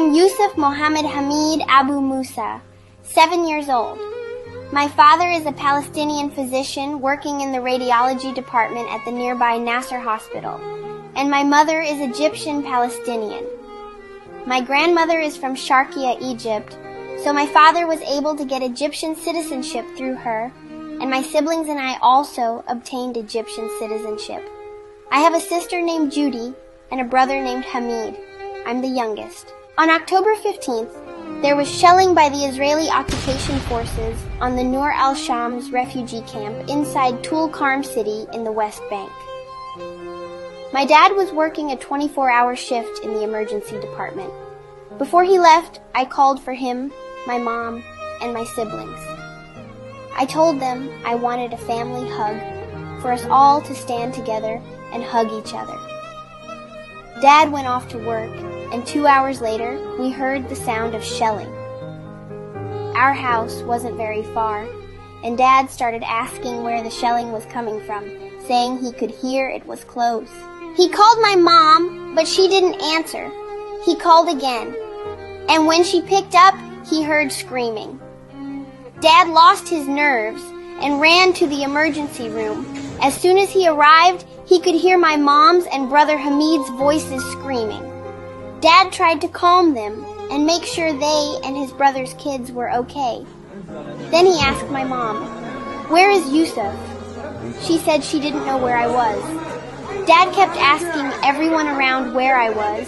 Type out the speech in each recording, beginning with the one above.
am Yusuf Mohammed Hamid Abu Musa, 7 years old. My father is a Palestinian physician working in the radiology department at the nearby Nasser Hospital, and my mother is Egyptian Palestinian. My grandmother is from Sharqiya, Egypt, so my father was able to get Egyptian citizenship through her, and my siblings and I also obtained Egyptian citizenship. I have a sister named Judy and a brother named Hamid. I'm the youngest. On October 15th, there was shelling by the Israeli occupation forces on the Nur al-Shams refugee camp inside Tulkarm city in the West Bank. My dad was working a 24-hour shift in the emergency department. Before he left, I called for him, my mom, and my siblings. I told them I wanted a family hug, for us all to stand together and hug each other. Dad went off to work, and 2 hours later, we heard the sound of shelling. Our house wasn't very far, and Dad started asking where the shelling was coming from, saying he could hear it was close. He called my mom, but she didn't answer. He called again, and when she picked up, he heard screaming. Dad lost his nerves and ran to the emergency room. As soon as he arrived, he could hear my mom's and brother Hamid's voices screaming. Dad tried to calm them and make sure they and his brother's kids were okay. Then he asked my mom, "Where is Yousef?" She said she didn't know where I was. Dad kept asking everyone around where I was,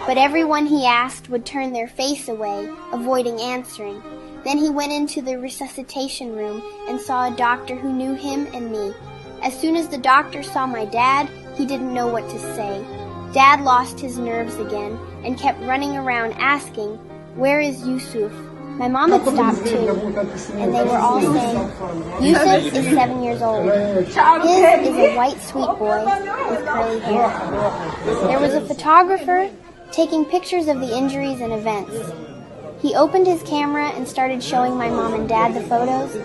but everyone he asked would turn their face away, avoiding answering. Then he went into the resuscitation room and saw a doctor who knew him and me. As soon as the doctor saw my dad, he didn't know what to say. Dad lost his nerves again and kept running around asking, "Where is Yusuf?" My mom had stopped too, and they were all saying, "Yusuf is 7 years old. His is a white sweet boy with curly hair." There was a photographer taking pictures of the injuries and events. He opened his camera and started showing my mom and dad the photos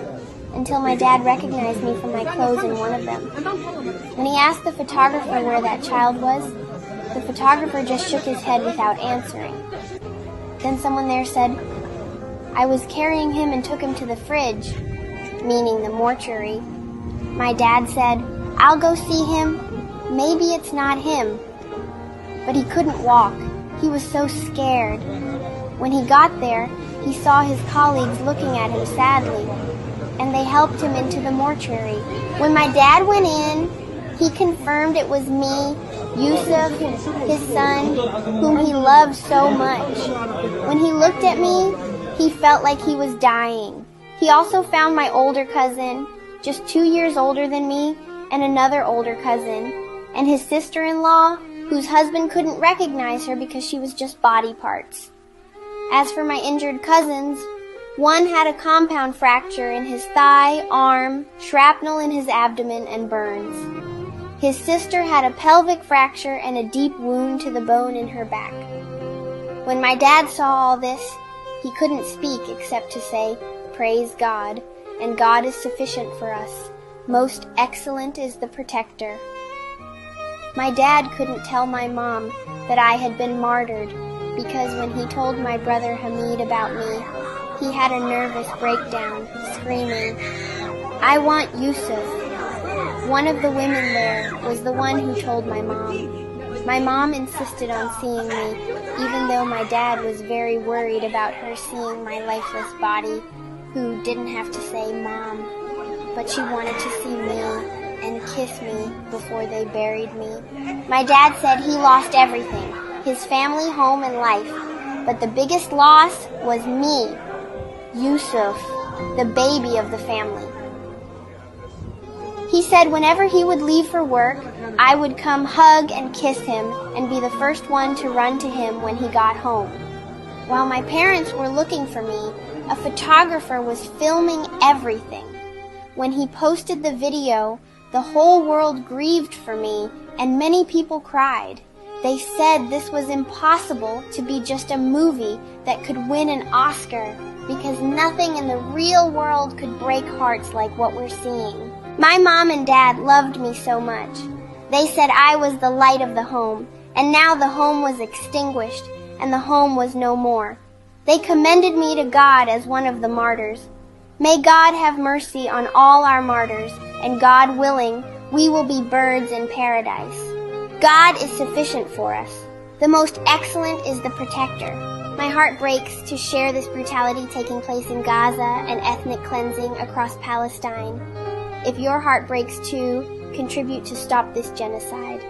until my dad recognized me from my clothes in one of them. When he asked the photographer where that child was, the photographer just shook his head without answering. Then someone there said, "I was carrying him and took him to the fridge," meaning the mortuary. My dad said, "I'll go see him. Maybe it's not him." But he couldn't walk. He was so scared. When he got there, he saw his colleagues looking at him sadly, and they helped him into the mortuary. When my dad went in, he confirmed it was me, Yusuf, his son, whom he loved so much. When he looked at me, he felt like he was dying. He also found my older cousin, just 2 years older than me, and another older cousin, and his sister-in-law, whose husband couldn't recognize her because she was just body parts. As for my injured cousins, one had a compound fracture in his thigh, arm, shrapnel in his abdomen, and burns. His sister had a pelvic fracture and a deep wound to the bone in her back. When my dad saw all this, he couldn't speak except to say, "Praise God, and God is sufficient for us. Most excellent is the protector." My dad couldn't tell my mom that I had been martyred, because when he told my brother Hamid about me, he had a nervous breakdown, screaming, "I want Yusuf." One of the women there was the one who told my mom. My mom insisted on seeing me, even though my dad was very worried about her seeing my lifeless body, who didn't have to say Mom, but she wanted to see me and kiss me before they buried me. My dad said he lost everything, his family, home, and life, but the biggest loss was me, Yusuf, the baby of the family. He said whenever he would leave for work, I would come hug and kiss him and be the first one to run to him when he got home. While my parents were looking for me, a photographer was filming everything. When he posted the video, the whole world grieved for me and many people cried. They said this was impossible to be just a movie that could win an Oscar because nothing in the real world could break hearts like what we're seeing. My mom and dad loved me so much. They said I was the light of the home, and now the home was extinguished, and the home was no more. They commended me to God as one of the martyrs. May God have mercy on all our martyrs, and God willing, we will be birds in paradise. God is sufficient for us. The most excellent is the protector. My heart breaks to share this brutality taking place in Gaza and ethnic cleansing across Palestine. If your heart breaks too, contribute to stop this genocide.